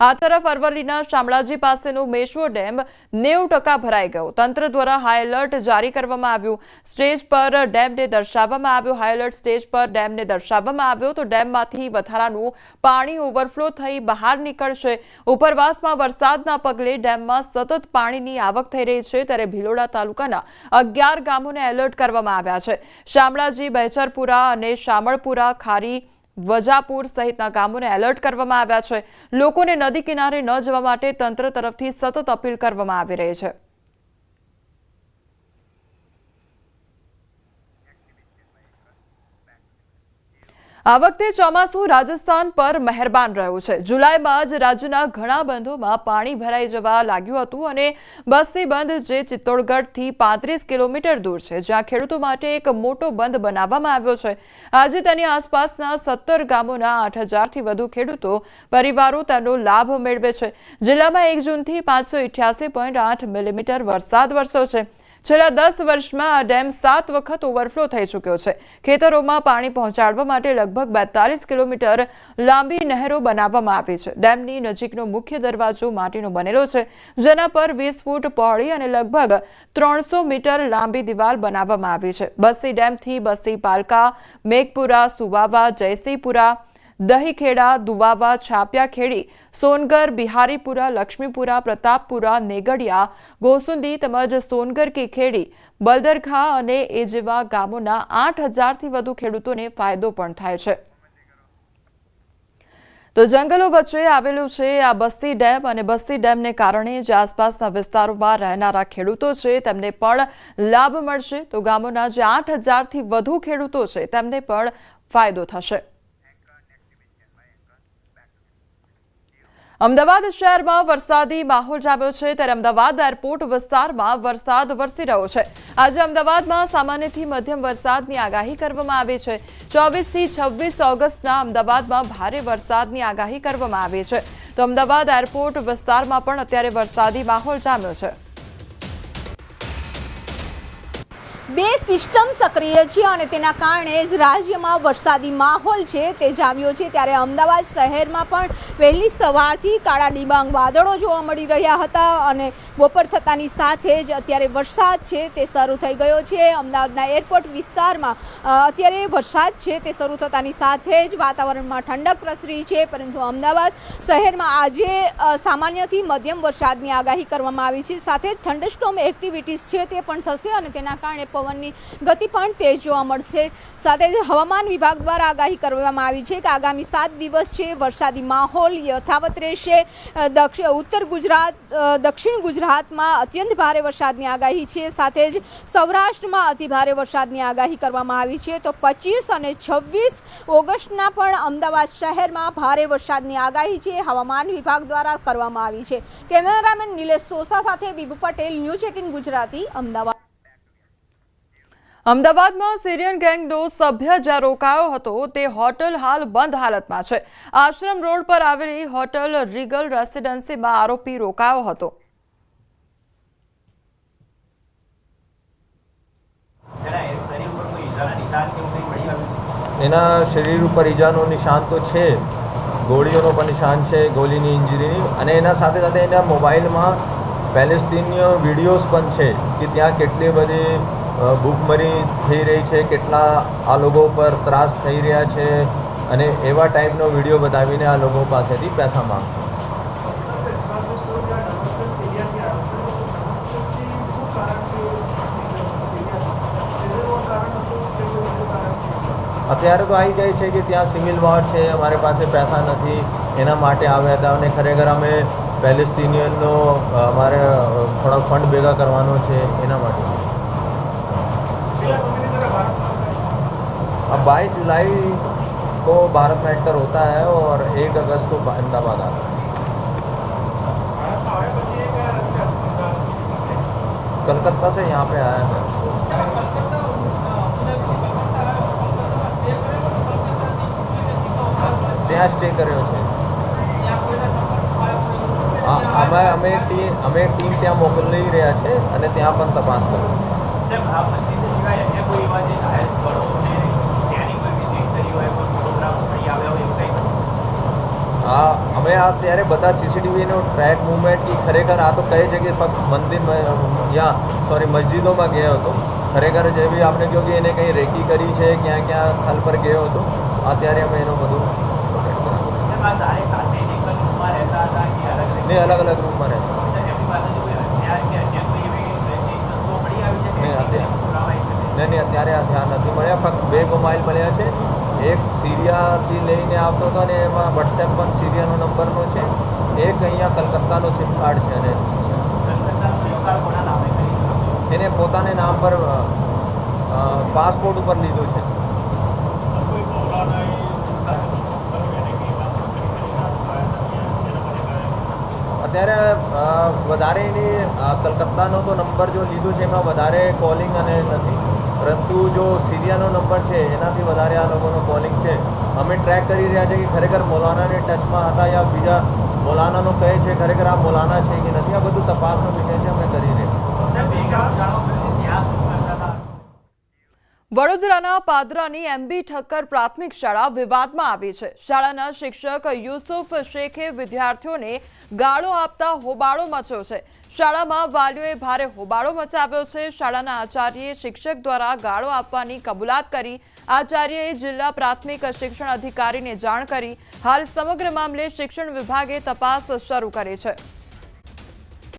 આ તરફ અરવલ્લીના શામળાજી પાસેનો મેશ્વો ડેમ 90% ભરાઈ ગયો। તંત્ર દ્વારા હાઈ એલર્ટ જારી કરવામાં આવ્યું। સ્ટેજ પર ડેમને દર્શાવવામાં આવ્યો। હાઈ એલર્ટ સ્ટેજ પર ડેમને દર્શાવવામાં આવ્યો તો ડેમમાંથી વધારાનું પાણી ઓવરફ્લો થઈ બહાર નીકળશે। ઉપરવાસમાં વરસાદના પગલે ડેમમાં સતત પાણીની આવક થઈ રહી છે, ત્યારે ભિલોડા તાલુકાના 11 ગામોને એલર્ટ કરવામાં આવ્યા છે। શામળાજી, બહેચરપુરા અને શામળપુરા, ખારી, વજાપુર સહિતના ગામોને એલર્ટ કરવામાં આવ્યા છે। લોકોને નદી કિનારે ન જવા માટે તંત્ર તરફથી સતત અપીલ કરવામાં આવી રહી છે। આ વખતે ચોમાસું રાજસ્થાન પર મહેરબાન રહ્યું છે। જુલાઈમાં જ રાજ્યના ઘણા બંધોમાં પાણી ભરાઈ જવા લાગ્યું હતું અને બસ્સી બંધ જે ચિત્તોડગઢથી 35 કિલોમીટર દૂર છે, જ્યાં ખેડૂતો માટે એક મોટો બંધ બનાવવામાં આવ્યો છે। આજે તેની આસપાસના 17 ગામોના 8000થી વધુ ખેડૂતો પરિવારો તેનો લાભ મેળવે છે। જિલ્લામાં 1 જૂનથી 588.8 મિલીમીટર વરસાદ વરસ્યો છે। છેલ્લા 10 વર્ષમાં આ ડેમ 7 વખત ઓવરફ્લો થઈ ચૂક્યો છે। ખેતરોમાં પાણી પહોંચાડવા માટે લગભગ 42 કિલોમીટર લાંબી નહેરો બનાવવામાં આવી છે। ડેમની નજીકનો મુખ્ય દરવાજો માટીનો બનેલો છે, જેના પર 20 ફૂટ પહોળી અને લગભગ 300 મીટર લાંબી દિવાલ બનાવવામાં આવી છે। બસ્સી ડેમથી બસ્સી, પાલકા, મેઘપુરા, સુવાવા, જયસિંહપુરા, દહીખેડા, દુવાવા, છાપિયાખેડી, સોનગર, બિહારીપુરા, લક્ષ્મીપુરા, પ્રતાપપુરા, નેગડિયા, ગોસુંદી તેમજ સોનગર કી ખેડી, બલદરખા અને એ જેવા ગામોના 8000થી વધુ ખેડૂતોને ફાયદો પણ થાય છે। તો જંગલો વચ્ચે આવેલું છે આ બસ્સી ડેમ અને બસ્સી ડેમને કારણે જે આસપાસના વિસ્તારોમાં રહેનારા ખેડૂતો છે તેમને પણ લાભ મળશે। તો ગામોના જે 8000થી વધુ ખેડૂતો છે તેમને પણ ફાયદો થશે। અમદાવાદ શહેરમાં વરસાદી માહોલ જામ્યો છે, ત્યારે અમદાવાદ એરપોર્ટ વિસ્તારમાં વરસાદ વરસી રહ્યો છે। આજે અમદાવાદમાં સામાન્યથી મધ્યમ વરસાદની આગાહી કરવામાં આવી છે। 24 થી 26 ઓગસ્ટના અમદાવાદમાં ભારે વરસાદની આગાહી કરવામાં આવી છે। તો અમદાવાદ એરપોર્ટ વિસ્તારમાં પણ અત્યારે વરસાદી માહોલ જામ્યો છે। બે સિસ્ટમ સક્રિય છે અને તેના કારણે જ રાજ્યમાં વરસાદી માહોલ છે તે જામ્યો છે। ત્યારે અમદાવાદ શહેરમાં પણ વહેલી સવારથી કાળા ડિબાંગ વાદળો જોવા મળી રહ્યા હતા અને બપોર થતાની સાથે જ અત્યારે વરસાદ છે તે શરૂ થઈ ગયો છે। અમદાવાદના એરપોર્ટ વિસ્તારમાં અત્યારે વરસાદ છે તે શરૂ થતાની સાથે જ વાતાવરણમાં ઠંડક પ્રસરી છે, પરંતુ અમદાવાદ શહેરમાં આજે સામાન્યથી મધ્યમ વરસાદની આગાહી કરવામાં આવી છે। સાથે જ થંડરસ્ટોર્મ એક્ટિવિટીઝ છે તે પણ થશે અને તેના કારણે પવનની ગતિ પણ તેજ જોવા મળશે। સાથે જ હવામાન વિભાગ દ્વારા આગાહી કરવામાં આવી છે કે આગામી 7 દિવસ છે વરસાદી માહોલ યથાવત રહેશે। ઉત્તર ગુજરાત, દક્ષિણ ગુજરાતમાં અત્યંત ભારે વરસાદની આગાહી છે। સાથે જ સૌરાષ્ટ્રમાં અતિ ભારે વરસાદની આગાહી કરવામાં આવી છે। તો 25 અને 26 ઓગસ્ટના પણ અમદાવાદ શહેરમાં ભારે વરસાદની આગાહી છે હવામાન વિભાગ દ્વારા કરવામાં આવી છે। કેમેરામેન નિલેશ સોસા સાથે વિભુ પટેલ, ન્યૂઝ 18 ગુજરાતી, અમદાવાદ। અમદાવાદમાં સિરિયન ગેંગનો સભ્ય જ્યાં રોકાયો હતો તે હોટલ હાલ બંધ હાલતમાં છે। આશ્રમ રોડ પર આવેલી હોટલ રીગલ રેસિડેન્સીમાં આરોપી રોકાયો હતો। એના શરીર ઉપર ઈજાનો નિશાન તો છે, ગોળીઓનો પણ નિશાન છે, ગોળીની ઇન્જરીની, અને એના સાથે સાથે એના મોબાઈલમાં પેલેસ્તીનીય વિડીયોઝ પણ છે કે ત્યાં કેટલી બધી ભૂખમરી થઈ રહી છે, કેટલા આ લોકો પર ત્રાસ થઈ રહ્યા છે, અને એવા ટાઈપનો વિડીયો બતાવીને આ લોકો પાસેથી પૈસા માંગતા। અત્યારે તો આવી જાય છે કે ત્યાં સિવિલ વોર છે, અમારી પાસે પૈસા નથી, એના માટે આવ્યા હતા અને ખરેખર અમે પેલેસ્તીનિયનનો અમારે થોડા ફંડ ભેગા કરવાનો છે એના માટે। अब 22 जुलाई को भारत में एंटर होता है और 1 अगस्त को अहमदाबाद आता है। कलकत्ता से यहाँ पे आया है। ત્યાં સ્ટે કર્યો છે। અમે ટીમ ત્યાં મોકલી રહ્યા છે અને ત્યાં પણ તપાસ કરે છે। હા, અમે અત્યારે બધા સીસીટીવીનો ટ્રેક મૂવમેન્ટ કે ખરેખર આ તો કહે છે કે ફક્ત મસ્જિદોમાં ગયો હતો, ખરેખર જેવી આપણે કહ્યું કે એને કંઈ રેકી કરી છે, ક્યાં ક્યાં સ્થળ પર ગયો હતો, અત્યારે અમે એનો બધું નહીં અલગ અલગ રૂમમાં રહેતા નહીં અત્યારે આ ધ્યાન નથી મળ્યા. ફક્ત 2 મોબાઈલ મળ્યા છે. એક સિરિયાથી લઈને આવતો હતો અને એમાં વોટ્સએપ પણ સિરિયાનો નંબરનો છે. એક અહીંયા કલકત્તાનો સિમ કાર્ડ છે અને એને પોતાને નામ પર પાસપોર્ટ ઉપર લીધું છે. અત્યારે વધારે એની કલકત્તાનો તો નંબર જો લીધું છે એમાં વધારે કોલિંગ અને નથી, પરંતુ જો સિરિયાનો નંબર છે એનાથી વધારે આ લોકોનો કોલિંગ છે. અમે ટ્રેક કરી રહ્યા છે કે ખરેખર મૌલાનાને ટચમાં હતા યા બીજા મૌલાનાનો કહે છે ખરેખર આ મૌલાના છે કે નથી, આ બધું તપાસનો વિષય છે, અમે કરી રહ્યા. વડોદરાના પાદરાની MB ઠક્કર પ્રાથમિક શાળા વિવાદમાં આવી છે. શાળાના શિક્ષક યુસુફ શેખે વિદ્યાર્થીઓને ગાળો આપતા હોબાળો મચ્યો છે. શાળામાં વાલીઓએ ભારે હોબાળો મચાવ્યો છે. શાળાના આચાર્યએ શિક્ષક દ્વારા ગાળો આપવાની કબૂલાત કરી. આચાર્યએ જિલ્લા પ્રાથમિક શિક્ષણ અધિકારીને જાણ કરી. હાલ સમગ્ર મામલે શિક્ષણ વિભાગે તપાસ શરૂ કરી છે.